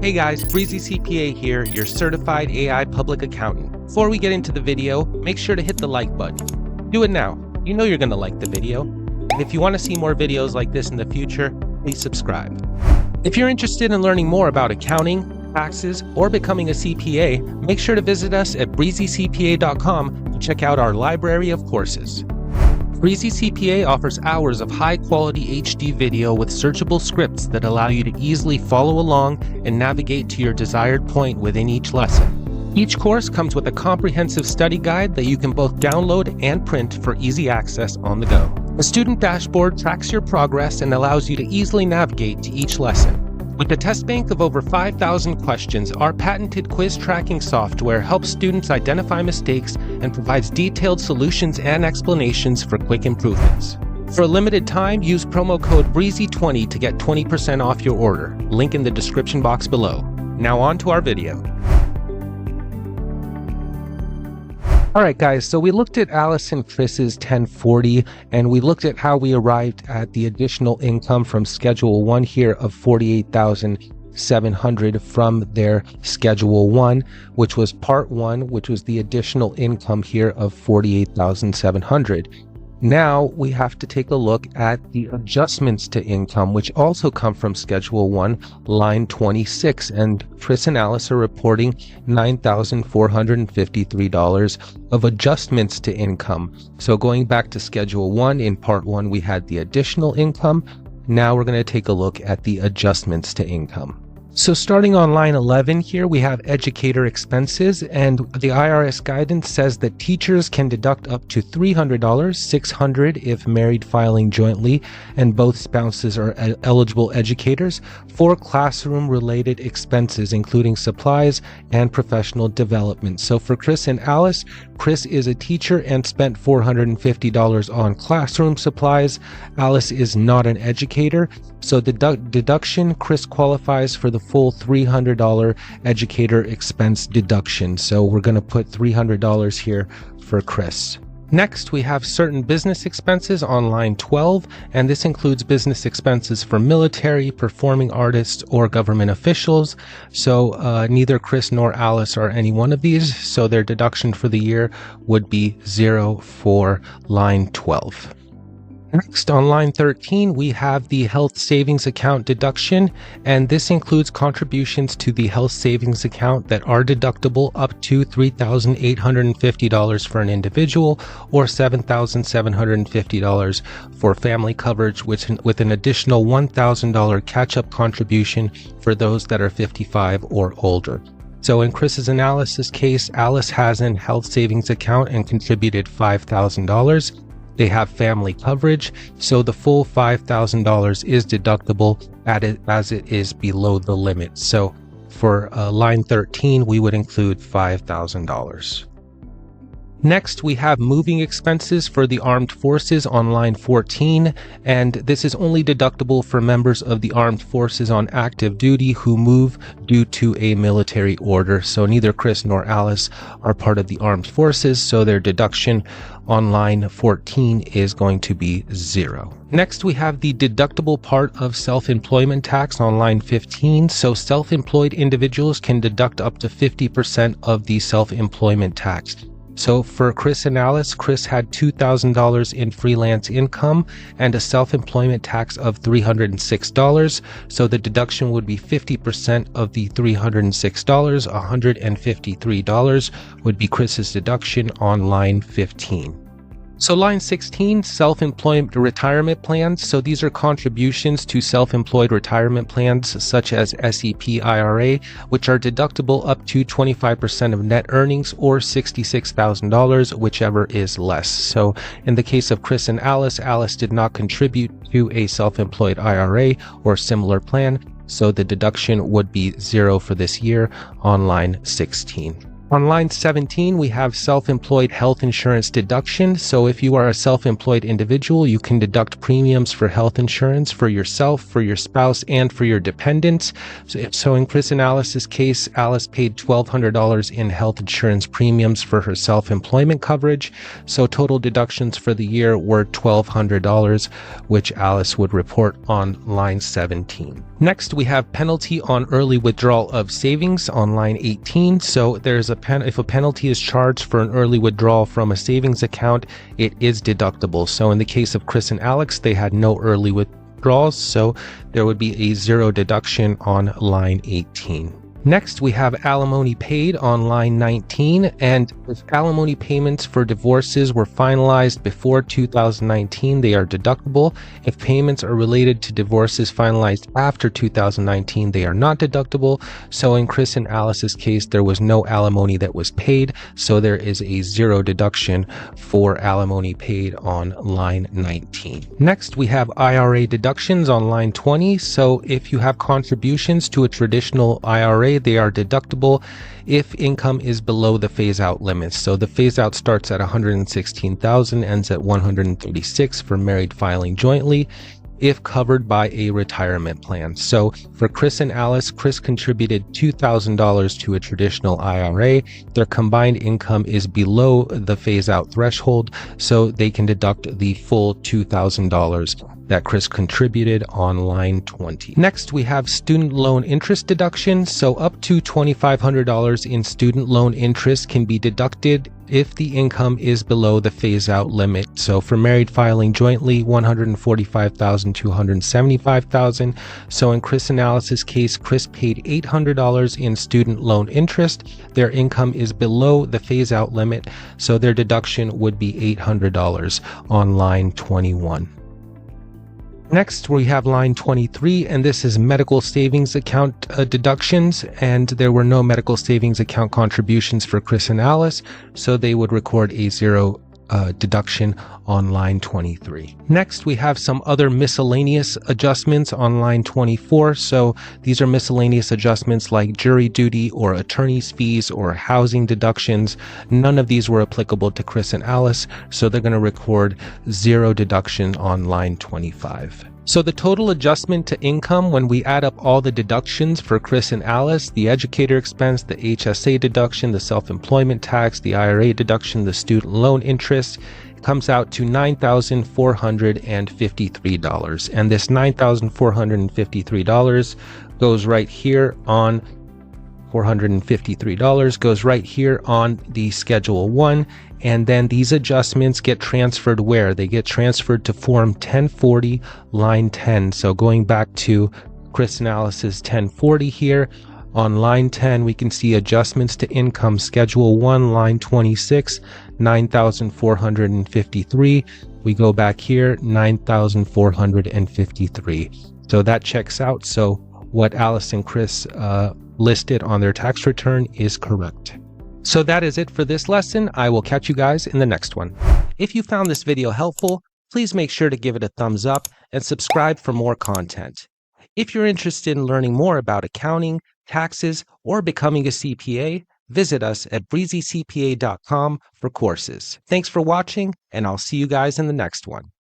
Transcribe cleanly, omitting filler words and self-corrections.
Hey guys, Breezy CPA here, your certified AI public accountant. Before we get into the video, make sure to hit the like button. Do it now. You know you're going to like the video. And if you want to see more videos like this in the future, please subscribe. If you're interested in learning more about accounting, taxes, or becoming a CPA, make sure to visit us at breezycpa.com to check out our library of courses. Breezy CPA offers hours of high-quality HD video with searchable scripts that allow you to easily follow along and navigate to your desired point within each lesson. Each course comes with a comprehensive study guide that you can both download and print for easy access on the go. The student dashboard tracks your progress and allows you to easily navigate to each lesson. With a test bank of over 5,000 questions, our patented quiz tracking software helps students identify mistakes and provides detailed solutions and explanations for quick improvements. For a limited time, use promo code BREEZY20 to get 20% off your order. Link in the description box below. Now on to our video. Alright guys, so we looked at Alice and Chris's 1040 and we looked at how we arrived at the additional income from Schedule 1 here of $48,700 from their Schedule 1, which was Part 1, which was the additional income here of $48,700. Now we have to take a look at the adjustments to income, which also come from Schedule 1, line 26, and Chris and Alice are reporting $9,453 of adjustments to income. So going back to Schedule 1, in Part 1 we had the additional income. Now we're going to take a look at the adjustments to income. So starting on line 11 here, we have educator expenses, and the IRS guidance says that teachers can deduct up to $300, $600 if married filing jointly and both spouses are eligible educators, for classroom-related expenses, including supplies and professional development. So for Chris and Alice, Chris is a teacher and spent $450 on classroom supplies. Alice is not an educator, so the deduction, Chris qualifies for the full $300 educator expense deduction. So we're going to put $300 here for Chris. Next, we have certain business expenses on line 12, and this includes business expenses for military, performing artists, or government officials. So neither Chris nor Alice are any one of these, so their deduction for the year would be 0 for line 12. Next, on line 13, we have the health savings account deduction, and this includes contributions to the health savings account that are deductible up to $3,850 for an individual or $7,750 for family coverage, with an additional $1,000 catch-up contribution for those that are 55 or older. So in Chris's and Alice's case, Alice has an health savings account and contributed $5,000. They have family coverage, so the full $5,000 is deductible as it is below the limit. So for line 13, we would include $5,000. Next, we have moving expenses for the armed forces on line 14, and this is only deductible for members of the armed forces on active duty who move due to a military order. So neither Chris nor Alice are part of the armed forces, so their deduction on line 14 is going to be 0. Next, we have the deductible part of self-employment tax on line 15. So self-employed individuals can deduct up to 50% of the self-employment tax. So for Chris and Alice, Chris had $2,000 in freelance income and a self-employment tax of $306. So the deduction would be 50% of the $306. $153 would be Chris's deduction on line 15. So line 16, self-employed retirement plans. So these are contributions to self-employed retirement plans such as SEP IRA, which are deductible up to 25% of net earnings or $66,000, whichever is less. So in the case of Chris and Alice, Alice did not contribute to a self-employed IRA or similar plan, so the deduction would be 0 for this year on line 16. On line 17, we have self-employed health insurance deduction. So if you are a self-employed individual, you can deduct premiums for health insurance for yourself, for your spouse, and for your dependents. So in Chris and Alice's case, Alice paid $1,200 in health insurance premiums for her self-employment coverage. So total deductions for the year were $1,200, which Alice would report on line 17. Next, we have penalty on early withdrawal of savings on line 18. So there's if a penalty is charged for an early withdrawal from a savings account, it is deductible. So in the case of Chris and Alex, they had no early withdrawals, so there would be a zero deduction on line 18. Next, we have alimony paid on line 19, and if alimony payments for divorces were finalized before 2019, they are deductible. If payments are related to divorces finalized after 2019, they are not deductible. So in Chris and Alice's case, there was no alimony that was paid, so there is a zero deduction for alimony paid on line 19. Next, we have IRA deductions on line 20. So if you have contributions to a traditional IRA, they are deductible if income is below the phase-out limits. So the phase-out starts at $116,000, ends at $136,000 for married filing jointly, if covered by a retirement plan. So for Chris and Alice, Chris contributed $2,000 to a traditional IRA. Their combined income is below the phase-out threshold, so they can deduct the full $2,000 that Chris contributed on line 20. Next, we have student loan interest deduction. So up to $2,500 in student loan interest can be deducted if the income is below the phase-out limit. So for married filing jointly, $145,000 to $175,000. So in Chris and Alice's case, Chris paid $800 in student loan interest. Their income is below the phase-out limit, so their deduction would be $800 on line 21. Next, we have line 23, and this is medical savings account deductions, and there were no medical savings account contributions for Chris and Alice, so they would record a zero deduction on line 23. Next, we have some other miscellaneous adjustments on line 24. So these are miscellaneous adjustments like jury duty or attorney's fees or housing deductions. None of these were applicable to Chris and Alice, so they're going to record zero deduction on line 25. So the total adjustment to income, when we add up all the deductions for Chris and Alice, the educator expense, the HSA deduction, the self-employment tax, the IRA deduction, the student loan interest, comes out to $9,453. And this $9,453 goes right here on $453 goes right here on the Schedule 1, and then these adjustments get transferred where? They get transferred to Form 1040, line 10. So going back to Chris and Alice's 1040 here, on line 10, we can see adjustments to income, Schedule 1, line 26, 9,453. We go back here, 9,453. So that checks out. So what Alice and Chris listed on their tax return is correct. So that is it for this lesson. I will catch you guys in the next one. If you found this video helpful, please make sure to give it a thumbs up and subscribe for more content. If you're interested in learning more about accounting, taxes, or becoming a CPA, visit us at breezycpa.com for courses. Thanks for watching, and I'll see you guys in the next one.